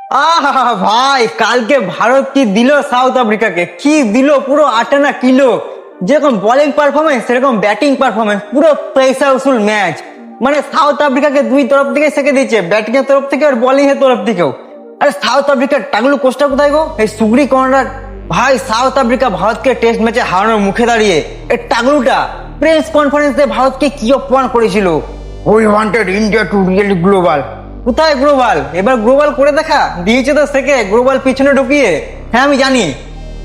আহা ভাই, কালকে ভারত কি দিল সাউথ আফ্রিকাকে, কি দিল! পুরো 8 আনা কিলো। যেরকম বোলিং পারফরমেন্স সেরকম ব্যাটিং পারফরমেন্স, পুরো পয়সা উসুল ম্যাচ। মানে সাউথ আফ্রিকাকে দুই তরফ থেকে সেকে দিচ্ছে, ব্যাটিং এর তরফ থেকে আর বোলিং এর তরফ থেকেও। আরে সাউথ আফ্রিকার টাগলু কোচটা কোথায় গো, এই সুগরি কর্নার? ভাই সাউথ আফ্রিকা ভারতকে টেস্ট ম্যাচে হারানোর মুখে দাঁড়িয়ে এই টাগলুটা প্রেস কনফারেন্সে ভারতকে কি অপমান করেছিল। We wanted India to really global. কোথায় গ্লোবাল? এবার গ্লোবাল করে দেখা দিয়েছে তো সেকে, গ্লোবাল পিছনে ঢুকিয়ে। হ্যাঁ আমি জানি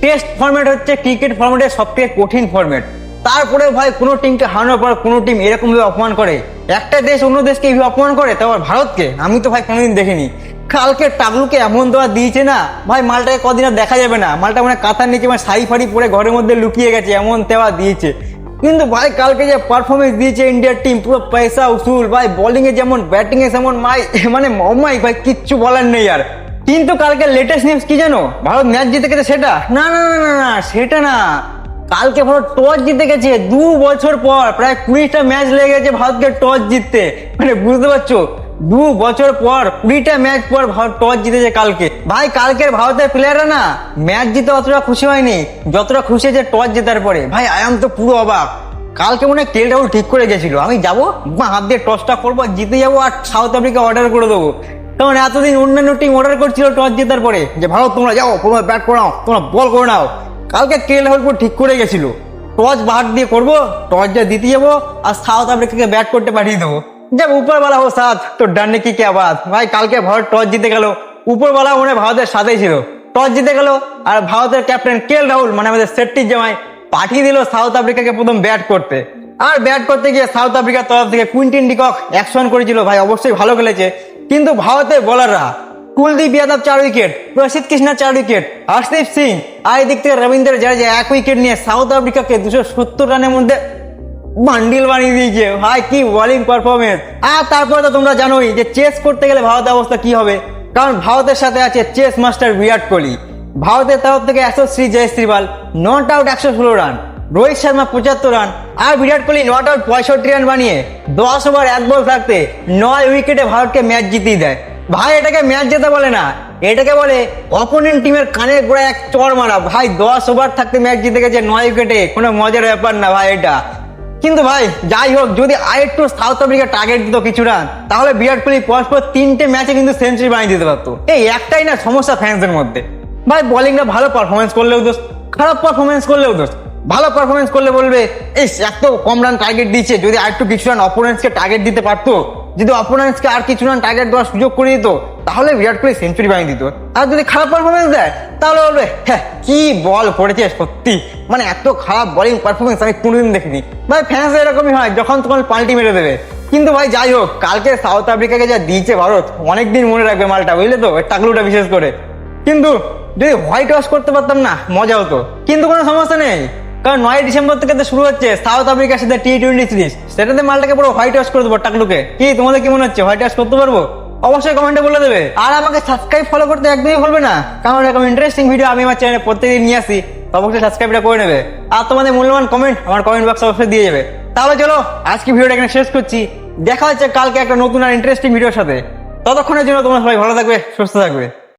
টেস্ট ফরম্যাট হচ্ছে ক্রিকেট ফরম্যাটের সবথেকে কঠিন ফরম্যাট। তারপরে ভাই কোনো টিমকে হারানোর পর কোনো টিম এরকম ভাবে অপমান করে, একটা দেশ অন্য দেশকে এইভাবে অপমান করে, তারপর ভারতকে আমি তো ভাই কোনোদিন দেখিনি। কালকে টাগলুকে এমন দেওয়া দিয়েছে না ভাই, মালটাকে কদিন আর দেখা যাবে না। মালটা মানে কাঁথার নিচে মানে শাড়ি ফাড়ি পরে ঘরের মধ্যে লুকিয়ে গেছে, এমন দেওয়া দিয়েছে। কিন্তু ভাই কালকে যে পারফরমেন্স দিয়েছে ইন্ডিয়ার টিম, পুরো পয়সা উসুল ভাই। বোলিং এ যেমন, ব্যাটিং এ যেমন, মানে অমাই ভাই, কিচ্ছু বলার নেই আর। কিন্তু কালকে লেটেস্ট নিউজ কি জানো? ভারত ম্যাচ জিতে গেছে সেটা না, না না না না, সেটা না। কালকে ভারত টস জিতে গেছে 2 বছর পর। প্রায় 20টা ম্যাচ লেগে গেছে ভারতকে টস জিততে। মানে বুঝতে পারছো, 2 বছর পর 20টা ম্যাচ পর ভারত টস জিতেছে কালকে। ভাই কালকের ভারতের প্লেয়াররা না ম্যাচ জিতে অতটা খুশি হয়নি যতটা খুশি হয়েছে টস জেতার পরে। ভাই আয়াম তো পুরো অবাক। কালকে মনে হয় কেল রাহুল ঠিক করে গেছিল, আমি যাবো হাত দিয়ে টসটা করবো, জিতে যাবো আর সাউথ আফ্রিকা অর্ডার করে দেবো। কারণ এতদিন অন্যান্য টিম অর্ডার করছিল টস জেতার পরে যে ভারত তোমরা যাও, তোমরা ব্যাট করে নাও, তোমরা বল করে নাও। কালকে কেল রাহুল পুরো ঠিক করে গেছিল, টস বাহার দিয়ে করবো, টস যা জিতে যাবো আর সাউথ আফ্রিকাকে ব্যাট করতে পাঠিয়ে দেবো। जब ऊपर वाला हो साथ तो डरने की क्या बात। ভাই কালকে ভারত টস জিতে গেল, উপরওয়ালা মনে ভারতের সাথেই ছিল। টস জিতে গেল আর ভারতের ক্যাপ্টেন কেএল রাহুল মানে আমাদের সেটটির জামাই পাঠিয়ে দিল সাউথ আফ্রিকাকে প্রথম ব্যাট করতে। আর ব্যাট করতে গিয়ে সাউথ আফ্রিকার তরফ থেকে কুইন্টিন ডিকক অ্যাকশন করেছিল। ভাই অবশ্যই ভালো খেলেছে, কিন্তু ভারতের বোলাররা কুলদীপ যাদব 4 উইকেট, প্রসিদ্ধ কৃষ্ণা 4 উইকেট, হর্ষদীপ সিং আর এদিক থেকে রবীন্দ্র জাদেজা 1 উইকেট নিয়ে সাউথ আফ্রিকাকে 270 রানের মধ্যে বান্ডিল বানিয়ে দিয়েছে। ভাই কি বোলিং পারফরমেন্স! আর তারপরে তো তোমরা জানোই যে চেস করতে গেলে ভারতের অবস্থা কি হবে, কারণ ভারতের সাথে আছে চেস মাস্টার বিরাট কোহলি। ভারতের তরফ থেকে 103 জয়শ্রীবাল, not out 116 run, Rohit Sharma 75 run আর Virat Kohli not out 65 run বানিয়ে 10 ওভার 1 বল থাকতে 9 উইকেটে ভারতকে ম্যাচ জিতিয়ে দেয়। ভাই এটাকে ম্যাচ জেতা বলে না, এটাকে বলে অপোনেন্ট টিমের কানের গোড়ায় এক চড় মারা। ভাই 10 ওভার থাকতে ম্যাচ জিতে গেছে 9 উইকেটে, কোনো মজার ব্যাপার না ভাই এটা। কিন্তু ভাই যাই হোক, যদি আরেকটু সাউথ আফ্রিকা টার্গেট দিত কিছু রান, তাহলে বিরাট কোহলি পরস্পর 3টে ম্যাচে কিন্তু সেঞ্চুরি বানিয়ে দিতে পারতো। এই একটাই না সমস্যা ফ্যান্সদের মধ্যে, ভাই বোলিংটা ভালো পারফরমেন্স করলেও দোষ, খারাপ পারফরমেন্স করলেও দোষ। ভালো পারফরমেন্স করলে বলবে এই এত কম রান টার্গেট দিচ্ছে, যদি আরেকটু কিছু রান অপোনেন্টসকে টার্গেট দিতে পারতো, যদি অপোনেন্টসকে আর কিছু রান টার্গেট দেওয়ার সুযোগ করে দিত, তাহলে বিরাট কোহলি সেঞ্চুরি বানিয়ে দিত। আর যদি খারাপ পারফরমেন্স দেয় তাহলে বলবে হ্যাঁ কি বল করেছে সত্যি, মানে এত খারাপ বোলিং পারফরমেন্স আমি কোনোদিন দেখিনি। ভাই ফ্যান্স এরকমই হয়, যখন তখন পাল্টি মেরে দেবে। কিন্তু ভাই যাই হোক, কালকে সাউথ আফ্রিকাকে যা দিয়েছে ভারত, অনেকদিন মনে রাখবে মালটা, বুঝলে তো, টাকলুটা বিশেষ করে। কিন্তু যদি হোয়াইট ওয়াশ করতে পারতাম না মজা হতো, কিন্তু কোনো সমস্যা নেই, কারণ 9 ডিসেম্বর থেকে তো শুরু হচ্ছে সাউথ আফ্রিকার সাথে T20 সিরিজ। সেটাতে মালটাকে পুরো হোয়াইট ওয়াশ করে দেবো টাকলুকে। কি তোমাদের কি মনে হচ্ছে, হোয়াইট ওয়াশ করতে পারবো? অবশ্যই কমেন্টে বলে দেবে। আর আমাকে সাবস্ক্রাইব ফলো করতে একদমই ভুলবে না, কারণ এরকম ইন্টারেস্টিং ভিডিও আমি আমার চ্যানেলে প্রত্যেকদিন নিয়ে আসি। অবশ্যই সাবস্ক্রাইবটা করে নেবে আর তোমাদের মূল্যবান কমেন্ট আমার কমেন্ট বক্সে অবশ্যই দিয়ে যাবে। তাহলে চলো আজকে ভিডিওটা এখানে শেষ করছি, দেখা হচ্ছে কালকে একটা নতুন আর ইন্টারেস্টিং ভিডিওর সাথে। ততক্ষণের জন্য তোমরা সবাই ভালো থাকবে, সুস্থ থাকবে।